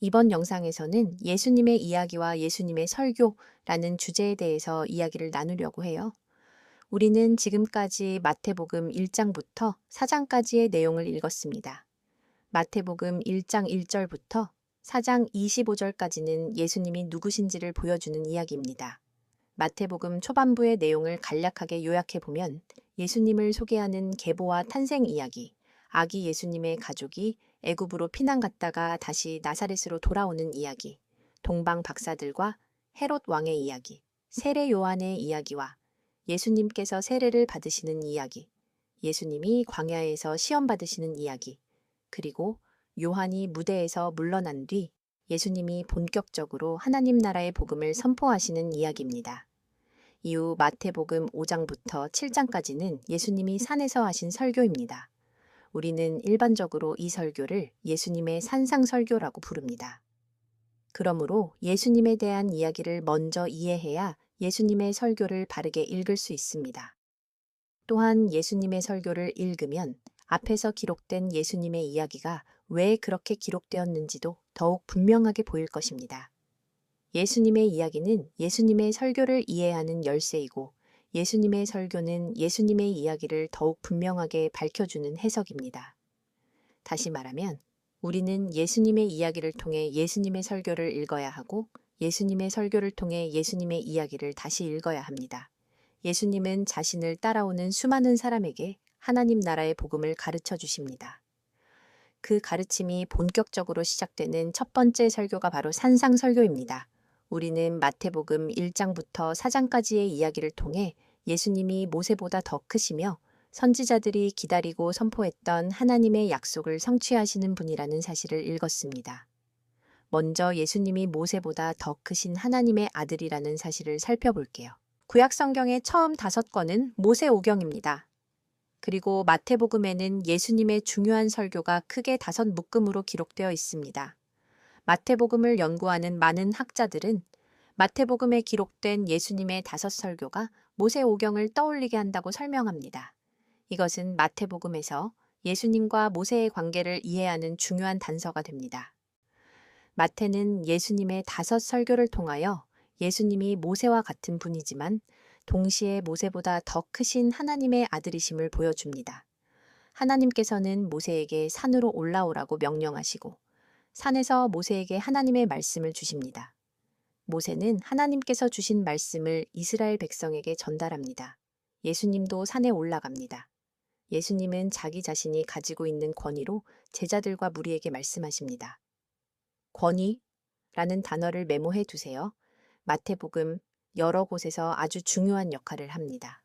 이번 영상에서는 예수님의 이야기와 예수님의 설교라는 주제에 대해서 이야기를 나누려고 해요. 우리는 지금까지 마태복음 1장부터 4장까지의 내용을 읽었습니다. 마태복음 1장 1절부터 4장 25절까지는 예수님이 누구신지를 보여주는 이야기입니다. 마태복음 초반부의 내용을 간략하게 요약해보면 예수님을 소개하는 계보와 탄생 이야기, 아기 예수님의 가족이 애굽으로 피난 갔다가 다시 나사렛으로 돌아오는 이야기, 동방 박사들과 헤롯 왕의 이야기, 세례 요한의 이야기와 예수님께서 세례를 받으시는 이야기, 예수님이 광야에서 시험 받으시는 이야기, 그리고 요한이 무대에서 물러난 뒤 예수님이 본격적으로 하나님 나라의 복음을 선포하시는 이야기입니다. 이후 마태복음 5장부터 7장까지는 예수님이 산에서 하신 설교입니다. 우리는 일반적으로 이 설교를 예수님의 산상설교라고 부릅니다. 그러므로 예수님에 대한 이야기를 먼저 이해해야 예수님의 설교를 바르게 읽을 수 있습니다. 또한 예수님의 설교를 읽으면 앞에서 기록된 예수님의 이야기가 왜 그렇게 기록되었는지도 더욱 분명하게 보일 것입니다. 예수님의 이야기는 예수님의 설교를 이해하는 열쇠이고 예수님의 설교는 예수님의 이야기를 더욱 분명하게 밝혀주는 해석입니다. 다시 말하면 우리는 예수님의 이야기를 통해 예수님의 설교를 읽어야 하고 예수님의 설교를 통해 예수님의 이야기를 다시 읽어야 합니다. 예수님은 자신을 따라오는 수많은 사람에게 하나님 나라의 복음을 가르쳐 주십니다. 그 가르침이 본격적으로 시작되는 첫 번째 설교가 바로 산상설교입니다. 우리는 마태복음 1장부터 4장까지의 이야기를 통해 예수님이 모세보다 더 크시며 선지자들이 기다리고 선포했던 하나님의 약속을 성취하시는 분이라는 사실을 읽었습니다. 먼저 예수님이 모세보다 더 크신 하나님의 아들이라는 사실을 살펴볼게요. 구약 성경의 처음 5권은 모세오경입니다. 그리고 마태복음에는 예수님의 중요한 설교가 크게 5묶음으로 기록되어 있습니다. 마태복음을 연구하는 많은 학자들은 마태복음에 기록된 예수님의 5설교가 모세오경을 떠올리게 한다고 설명합니다. 이것은 마태복음에서 예수님과 모세의 관계를 이해하는 중요한 단서가 됩니다. 마태는 예수님의 5설교를 통하여 예수님이 모세와 같은 분이지만 동시에 모세보다 더 크신 하나님의 아들이심을 보여줍니다. 하나님께서는 모세에게 산으로 올라오라고 명령하시고 산에서 모세에게 하나님의 말씀을 주십니다. 모세는 하나님께서 주신 말씀을 이스라엘 백성에게 전달합니다. 예수님도 산에 올라갑니다. 예수님은 자기 자신이 가지고 있는 권위로 제자들과 무리에게 말씀하십니다. 권위라는 단어를 메모해 두세요. 마태복음 여러 곳에서 아주 중요한 역할을 합니다.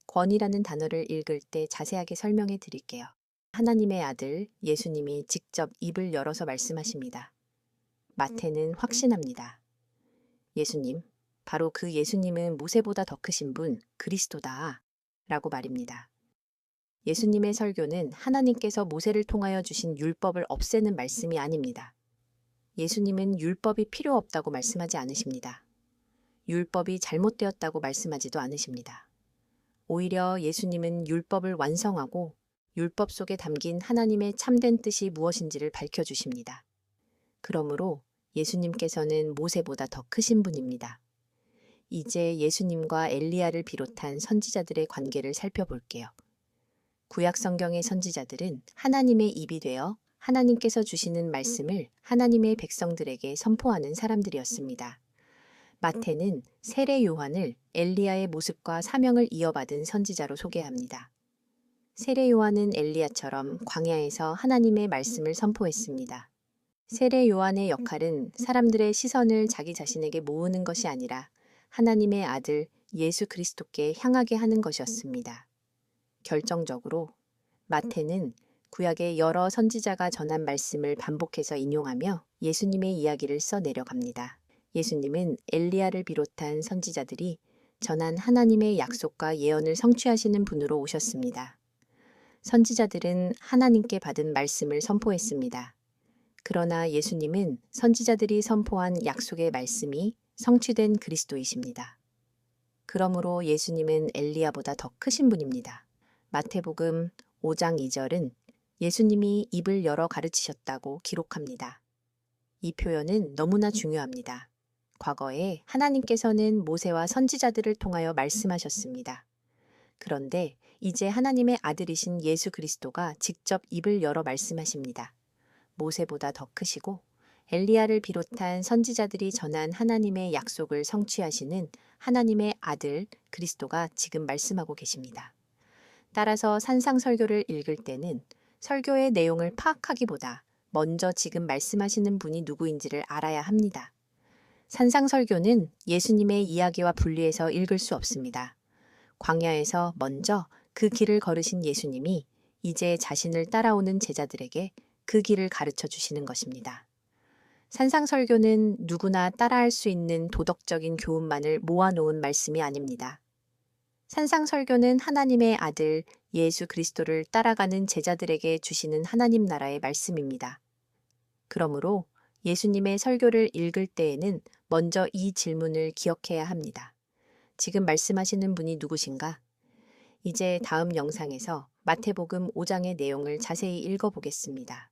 권위라는 단어를 읽을 때 자세하게 설명해 드릴게요. 하나님의 아들 예수님이 직접 입을 열어서 말씀하십니다. 마태는 확신합니다. 예수님, 바로 그 예수님은 모세보다 더 크신 분, 그리스도다 라고 말입니다. 예수님의 설교는 하나님께서 모세를 통하여 주신 율법을 없애는 말씀이 아닙니다. 예수님은 율법이 필요 없다고 말씀하지 않으십니다. 율법이 잘못되었다고 말씀하지도 않으십니다. 오히려 예수님은 율법을 완성하고 율법 속에 담긴 하나님의 참된 뜻이 무엇인지를 밝혀주십니다. 그러므로 예수님께서는 모세보다 더 크신 분입니다. 이제 예수님과 엘리야를 비롯한 선지자들의 관계를 살펴볼게요. 구약 성경의 선지자들은 하나님의 입이 되어 하나님께서 주시는 말씀을 하나님의 백성들에게 선포하는 사람들이었습니다. 마태는 세례 요한을 엘리야의 모습과 사명을 이어받은 선지자로 소개합니다. 세례 요한은 엘리야처럼 광야에서 하나님의 말씀을 선포했습니다. 세례 요한의 역할은 사람들의 시선을 자기 자신에게 모으는 것이 아니라 하나님의 아들 예수 그리스도께 향하게 하는 것이었습니다. 결정적으로 마태는 구약의 여러 선지자가 전한 말씀을 반복해서 인용하며 예수님의 이야기를 써 내려갑니다. 예수님은 엘리야를 비롯한 선지자들이 전한 하나님의 약속과 예언을 성취하시는 분으로 오셨습니다. 선지자들은 하나님께 받은 말씀을 선포했습니다. 그러나 예수님은 선지자들이 선포한 약속의 말씀이 성취된 그리스도이십니다. 그러므로 예수님은 엘리야보다 더 크신 분입니다. 마태복음 5장 2절은 예수님이 입을 열어 가르치셨다고 기록합니다. 이 표현은 너무나 중요합니다. 과거에 하나님께서는 모세와 선지자들을 통하여 말씀하셨습니다. 그런데 이제 하나님의 아들이신 예수 그리스도가 직접 입을 열어 말씀하십니다. 모세보다 더 크시고 엘리야를 비롯한 선지자들이 전한 하나님의 약속을 성취하시는 하나님의 아들 그리스도가 지금 말씀하고 계십니다. 따라서 산상설교를 읽을 때는 설교의 내용을 파악하기보다 먼저 지금 말씀하시는 분이 누구인지를 알아야 합니다. 산상설교는 예수님의 이야기와 분리해서 읽을 수 없습니다. 광야에서 먼저 그 길을 걸으신 예수님이 이제 자신을 따라오는 제자들에게 그 길을 가르쳐 주시는 것입니다. 산상설교는 누구나 따라할 수 있는 도덕적인 교훈만을 모아놓은 말씀이 아닙니다. 산상설교는 하나님의 아들 예수 그리스도를 따라가는 제자들에게 주시는 하나님 나라의 말씀입니다. 그러므로 예수님의 설교를 읽을 때에는 먼저 이 질문을 기억해야 합니다. 지금 말씀하시는 분이 누구신가? 이제 다음 영상에서 마태복음 5장의 내용을 자세히 읽어보겠습니다.